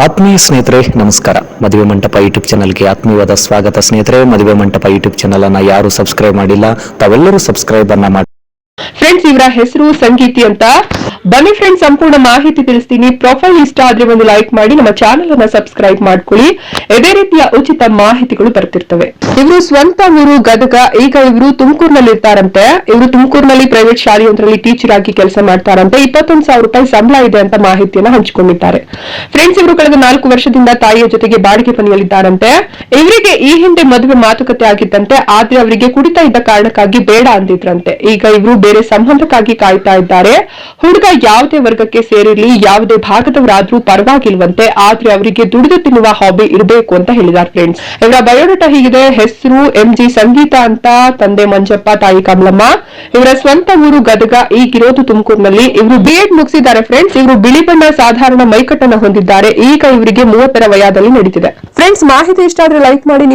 ಆತ್ಮೀಯ ಸ್ನೇಹಿತರೆ ನಮಸ್ಕಾರ. ಮದುವೆ ಮಂಟಪ ಯೂಟ್ಯೂಬ್ ಚಾನಲ್ಗೆ ಆತ್ಮೀಯವಾದ ಸ್ವಾಗತ ಸ್ನೇಹಿತರೆ. ಮದುವೆ ಮಂಟಪ ಯೂಟ್ಯೂಬ್ ಚಾನಲ್ ಅನ್ನ ಯಾರು ಸಬ್ಸ್ಕ್ರೈಬ್ ಮಾಡಿಲ್ಲ ತಾವೆಲ್ಲರೂ ಸಬ್ಸ್ಕ್ರೈಬ್ ಅನ್ನ ಮಾಡಿ. ಫ್ರೆಂಡ್ಸ್, ಇವರ ಹೆಸರು ಸಂಗೀತಿ ಅಂತ. ಬನ್ನಿ ಫ್ರೆಂಡ್ಸ್, ಸಂಪೂರ್ಣ ಮಾಹಿತಿ ತಿಳಿಸ್ತೀನಿ. ಪ್ರೊಫೈಲ್ ಇಷ್ಟ ಆದ್ರೆ ಒಂದು ಲೈಕ್ ಮಾಡಿ, ನಮ್ಮ ಚಾನೆಲ್ ಅನ್ನ ಸಬ್ಸ್ಕ್ರೈಬ್ ಮಾಡ್ಕೊಳ್ಳಿ. ಇದೇ ರೀತಿಯ ಉಚಿತ ಮಾಹಿತಿಗಳು ಬರ್ತಿರ್ತವೆ. ಇವರು ಸ್ವಂತ ಊರು ಗದಗ. ಈಗ ಇವರು ತುಮಕೂರಿನಲ್ಲಿ ಇರ್ತಾರಂತೆ. ಇವರು ತುಮಕೂರಿನಲ್ಲಿ ಪ್ರೈವೇಟ್ ಶಾಲೆಯೊಂದರಲ್ಲಿ ಟೀಚರ್ ಆಗಿ ಕೆಲಸ ಮಾಡ್ತಾರಂತೆ. 21,000 ರೂಪಾಯಿ ಸಂಬಳ ಇದೆ ಅಂತ ಮಾಹಿತಿಯನ್ನ ಹಂಚಿಕೊಂಡಿದ್ದಾರೆ. ಫ್ರೆಂಡ್ಸ್, ಇವರು ಕಳೆದ 4 ವರ್ಷದಿಂದ ತಾಯಿಯ ಜೊತೆಗೆ ಬಾಡಿಗೆ ಮನೆಯಲ್ಲಿದ್ದಾರಂತೆ. ಇವರಿಗೆ ಈ ಹಿಂದೆ ಮದುವೆ ಮಾತುಕತೆ ಆಗಿದ್ದಂತೆ. ಆದ್ರೆ ಅವರಿಗೆ ಕುಡಿತಾ ಇದ್ದ ಕಾರಣಕ್ಕಾಗಿ ಬೇಡ ಅಂದಿದ್ರಂತೆ. ಈಗ ಇವರು ಬೇರೆ ಸಂಬಂಧಕ್ಕಾಗಿ ಕಾಯ್ತಾ ಇದ್ದಾರೆ. ಹುಡುಗ ಯಾವುದೇ ವರ್ಗಕ್ಕೆ ಸೇರಿರ್ಲಿ, ಯಾವುದೇ ಭಾಗದವರಾದ್ರೂ ಪರವಾಗಿಲ್ವಂತೆ. ಆದ್ರೆ ಅವರಿಗೆ ದುಡಿದು ತಿನ್ನುವ ಹಾಬಿ ಇರಬೇಕು ಅಂತ ಹೇಳಿದ್ದಾರೆ. ಫ್ರೆಂಡ್ಸ್, ಇವರ ಬಯೋಡಾಟಾ ಹೀಗಿದೆ. ಹೆಸರು MG ಸಂಗೀತ ಅಂತ. ತಂದೆ ಮಂಜಪ್ಪ, ತಾಯಿ ಕಮಲಮ್ಮ. ಇವರ ಸ್ವಂತ ಊರು ಗದಗ. ಈಗಿರೋದು ತುಮಕೂರಿನಲ್ಲಿ. ಇವರು BEd ಮುಗಿಸಿದ್ದಾರೆ. ಫ್ರೆಂಡ್ಸ್, ಇವರು ಬಿಳಿ ಬಣ್ಣ ಸಾಧಾರಣ ಮೈಕಟ್ಟನ್ನು ಹೊಂದಿದ್ದಾರೆ. ಈಗ ಇವರಿಗೆ 30ರ ವಯದಲ್ಲಿ ನಡೀತಿದೆ. ಫ್ರೆಂಡ್ಸ್, ಮಾಹಿತಿ ಇಷ್ಟ ಆದ್ರೆ ಲೈಕ್ ಮಾಡಿ.